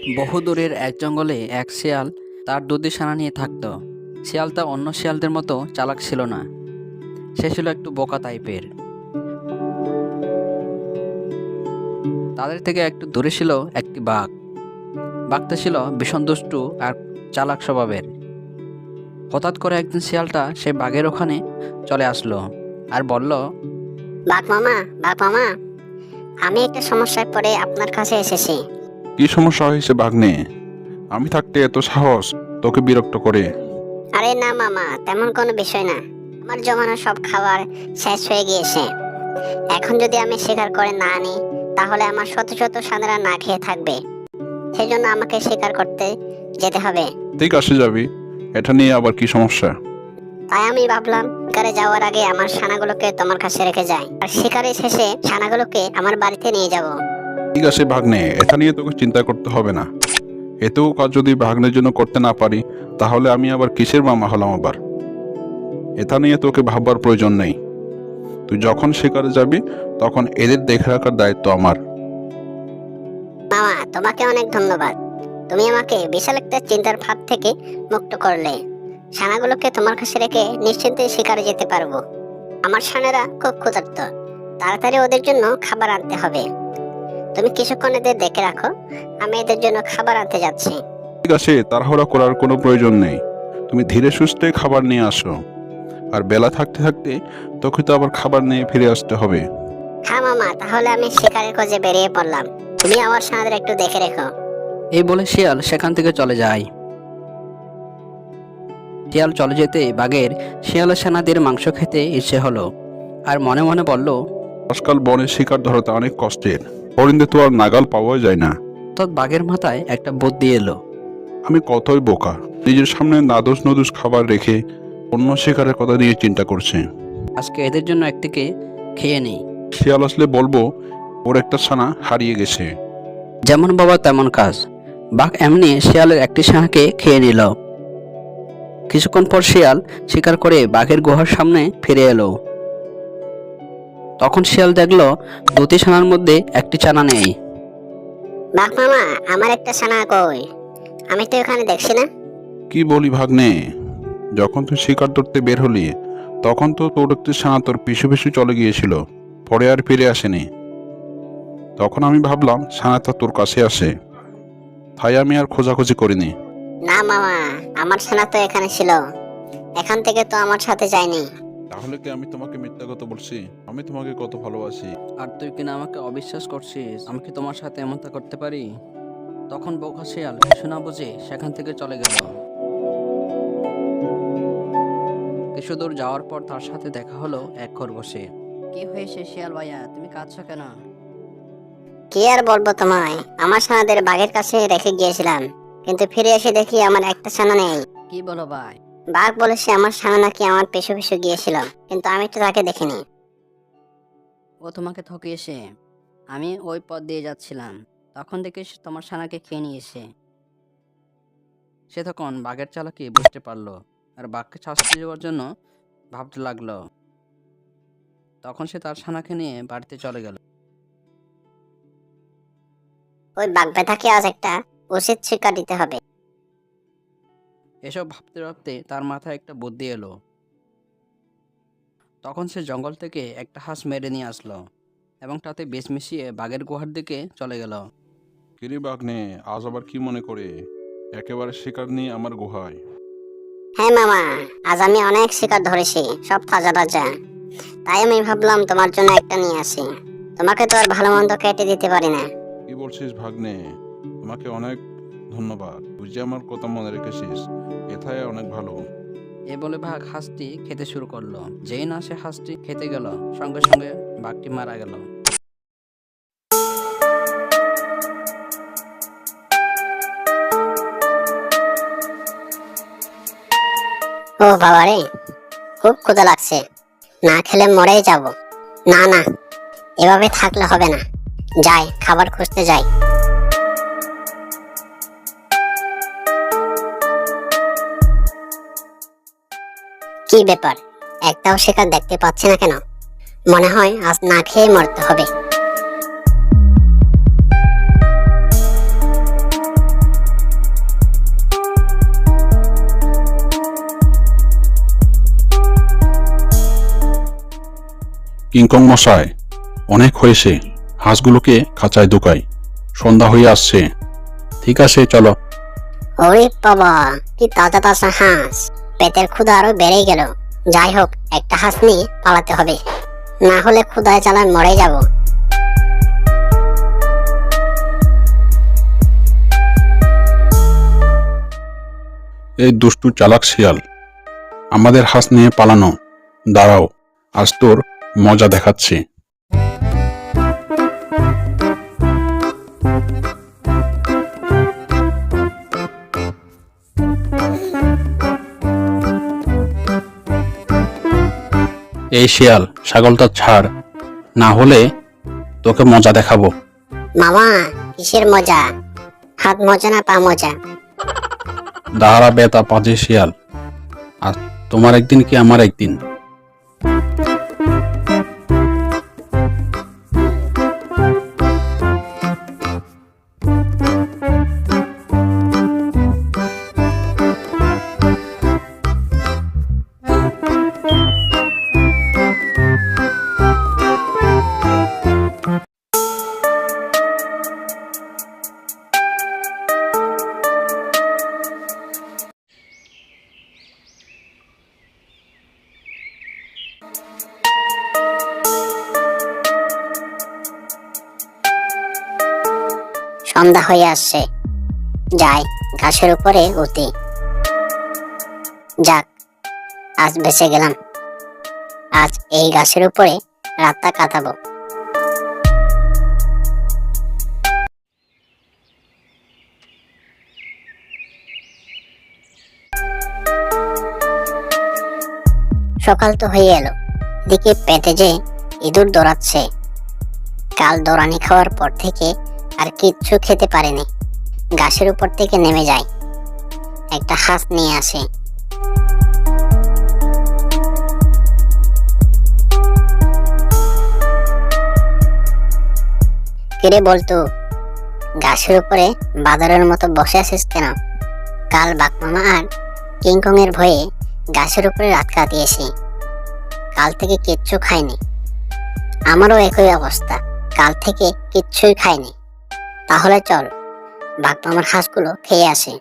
বহু দূরের এক জঙ্গলে এক শিয়াল তার দুধি ছানা নিয়ে থাকত। শিয়ালটা অন্য শিয়ালদের মতো চালাক ছিল না, সে ছিল একটু বোকা টাইপের। তাদের থেকে একটু দূরে ছিল একটি বাঘ। বাঘটা ছিল ভীষণ দুষ্টু আর চালাক স্বভাবের। হঠাৎ করে একদিন শিয়ালটা সেই বাঘের ওখানে চলে আসলো আর বলল, বাঘ মামা, বাঘ মামা, আমি একটা সমস্যায় পড়ে আপনার কাছে এসেছি। কি সমস্যা হয়েছে ভাগ্নে? আমি থাকতে এত সাহস তোকে বিরক্ত করে? আরে না মামা, তেমন কোনো বিষয় না। আমার জমানো সব খাবার শেষ হয়ে গিয়েছে। এখন যদি আমি শিকার করে না আনি, তাহলে আমার শত শত সানারা না খেয়ে থাকবে। সেজন্য আমাকে শিকার করতে যেতে হবে। ঠিক আছে, যাবি। এটা নিয়ে আবার কি সমস্যা? তাই আমি ভাবলাম শিকারে যাওয়ার আগে আমার ছানাগুলোকে তোমার কাছে রেখে যাই, আর শিকারের শেষে ছানাগুলোকে আমার বাড়িতে নিয়ে যাব। ঠিক আছে ভাগ্নে, এটা নিয়ে তোকে চিন্তা করতে হবে না। এতেও কাজ যদি ভাগ্নের জন্য করতে না পারি, তাহলে আমি আবার কিসের মামা হলাম আবার? এটা নিয়ে তোকে ভাববার প্রয়োজন নেই। তুই যখন শিকারে যাবি, তখন এদের দেখে রাখার দায়িত্ব আমার। মামা, তোমাকে অনেক ধন্যবাদ। তুমি আমাকে বিশাল একটা চিন্তার ফাঁদ থেকে মুক্ত করলে। ছানাগুলোকে তোমার কাছে রেখে নিশ্চিন্তে শিকারে যেতে পারবো। আমার ছানারা খুব ক্ষুধার্ত, তাড়াতাড়ি ওদের জন্য খাবার আনতে হবে। তুমি কিছুক্ষণ এদের দেখে রাখো, আমি এদের জন্য খাবার আনতে যাচ্ছি। ঠিক আছে, তাড়াহুড়া করার কোনো প্রয়োজন নেই। তুমি ধীরে সুস্থে খাবার নিয়ে আসো। আর বেলা থাকতে থাকতে তোকে তো আবার খাবার নিয়ে ফিরে আসতে হবে। হ্যাঁ মামা, তাহলে আমি শিকারের খোঁজে বেরিয়ে পড়লাম। তুমি আমার ছানাদের একটু দেখে রেখো। এই বলে শিয়াল সেখান থেকে চলে যায়। শিয়াল চলে যেতে বাঘের শিয়ালের সেনাদের মাংস খেতে ইচ্ছে হলো, আর মনে মনে বলল, আজকাল বনে শিকার ধরাতে অনেক কষ্টের। হরিণদের তো আর নাগাল পাওয়া যায় না। তৎ বাঘের মাথায় একটা বুদ্ধি এলো। আমি কতই বোকা, নিজের সামনে নাদোষ নদুষ খাবার রেখে অন্য শিকারের কথা নিয়ে চিন্তা করছে। আজকে এদের জন্য একটিকে খেয়ে নেই। শিয়াল আসলে বলবো ওর একটা ছানা হারিয়ে গেছে। যেমন বাবা তেমন কাজ। বাঘ এমনি শিয়ালের একটি ছানাকে খেয়ে নিল। কিছুক্ষণ পর শিয়াল শিকার করে বাঘের গুহার সামনে ফিরে এলো। তখন শিয়াল দেখলো দুটি ছানার মধ্যে একটি ছানা নেই। বাঘ মামা, আমার একটা ছানা কই? আমি তো এখানে দেখছি না। কি বলি ভাগ্নে, যখন তুই শিকার ধরতে বের হলি, তখন তো তোর একটি ছানা তোর পিছু পিছু চলে গিয়েছিল, পরে আর ফিরে আসেনি। তখন আমি ভাবলাম ছানাটা তোর কাছে আসে, তাই আমি আর খোঁজাখুঁজি করিনি। না মামা, আমার ছানা তো এখানে ছিল। এখান থেকে তো আমার সাথে যায়নি। তাহলে কি আমি তোমাকে মিথ্যা কথা বলছি? আমি তোমাকে কত ভালোবাসি। আর তুই কিনা আমাকে অবিশ্বাস করছিস? আমি কি তোমার সাথে এমনটা করতে পারি? তখন বোকা শিয়াল কিছু না বুঝে সেখান থেকে চলে গেল। কিছু দূর যাওয়ার পর তার সাথে দেখা হলো এক খরগোশে। কি হয়েছে শিয়াল ভাইয়া, তুমি কাঁদছো কেন? কি আর বলবো তোমায়, আমার ছানাদের বাঘের কাছে রেখে গিয়েছিলাম, কিন্তু ফিরে এসে দেখি আমার একটা ছানা নেই। কি বলো ভাই? বাঘ বলেছে আমার ছানা নাকি আমার পিছু পিছু গিয়েছিল, কিন্তু আমি তো তাকে দেখিনি। ও তোমাকে ঠকিয়েছে। আমি ওই পথ দিয়ে যাচ্ছিলাম, তখন দেখি সে তোমার ছানাকে খেয়ে নিয়েছে। সে তখন বাঘের চালাকি বুঝতে পারলো আর বাঘকে শাস্তি দেওয়ার জন্য ভাবতে লাগলো। তখন সে তার ছানাকে নিয়ে বাড়িতে চলে গেল। ওই বাঘ বেটাকে আজ একটা উচিত শিক্ষা দিতে হবে। এসব ভাবতে ভাবতে তার মাথায় একটা বুদ্ধি এলো। তখন সে জঙ্গল থেকে একটা হাঁস মেরে নিয়ে আসলো এবং তাতে বিষ মিশিয়ে বাঘের গুহার দিকে চলে গেল। কিরে ভাগ্নে, আজ আবার কি মনে করে একেবারে শিকার নিয়ে আমার গুহায়? হ্যাঁ মামা, আজ আমি অনেক শিকার ধরেছি, সব তাজা তাজা। তাই আমি ভাবলাম তোমার জন্য একটা নিয়ে আসি। তোমাকে তো আর ভালো মন্দ কেটে দিতে পারি না। কি বলছিস ভাগ্নে? তোমাকে অনেক ধন্যবাদ, তুই যে আমার কথা মনে রেখেছিস, এটাই অনেক ভালো। এ বলে বাঘ হাঁসটি খেতে শুরু করলো। যেই না সে হাঁসটি খেতে গেল, সঙ্গে সঙ্গে বাঘটি মারা গেল। ও বাবা রে, খুব ক্ষুধা লাগছে, না খেলে মরেই যাব। না না, এভাবে থাকলে হবে না, যাই খাবার খুঁজতে যাই। কি ব্যাপার, একটাও শিকার দেখতে পাচ্ছি না কেন? মনে হয় আজ না খেয়ে মরতে হবে। কিংকং মশাই, অনেক হয়েছে, হাঁসগুলোকে খাঁচায় ঢুকাই, সন্ধ্যা হয়ে আসছে। ঠিক আছে, চলো। ওরে বাবা, কি তাজা তাজা হাঁস! পেটের ক্ষুধা আরো বেড়ে গেল। যাই হোক, একটা হাঁস নিয়ে পালাতে হবে, না হলে ক্ষুধায় জ্বালায় মরে যাব। এই দুষ্টু চালাক শিয়াল, আমাদের হাঁস নিয়ে পালানো। দাঁড়াও, আজ তোর মজা দেখাচ্ছি। এই শিয়াল, ছাগলটা ছাড়, না হলে তোকে মজা দেখাবো। মামা, কিসের মজা? হাত মজা না পা মজা? দাঁড়া বেতা পাজে শিয়াল, আর তোমার একদিন কি আমার একদিন। সন্ধ্যা হয়ে আসছে, যাই ঘাসের উপরে উঠি। যাক, আজ বেঁচে গেলাম। আজ এই ঘাসের উপরে রাতটা কাটাবো। সকাল তো হয়ে এলো, এদিকে পেটে যে ইঁদুর দৌড়াচ্ছে। কাল দৌড়ানি খাওয়ার পর থেকে আর কিচ্ছু খেতে পারেনি। ঘাসের উপর থেকে নেমে যায়, একটা হাঁস নিয়ে আসে। কিরে বলতু, ঘাসের উপরে বাদরের মতো বসে আছিস কেন? কাল বাঘমামা আর কিংকং এর ভয়ে ঘাসের উপরে রাত কাটিয়েছি, কাল থেকে কিচ্ছু খাইনি। আমারও একই অবস্থা, কাল থেকে কিচ্ছুই খাইনি। তাহলে চল, বাঘমামার হাঁসগুলো খেয়ে আসে।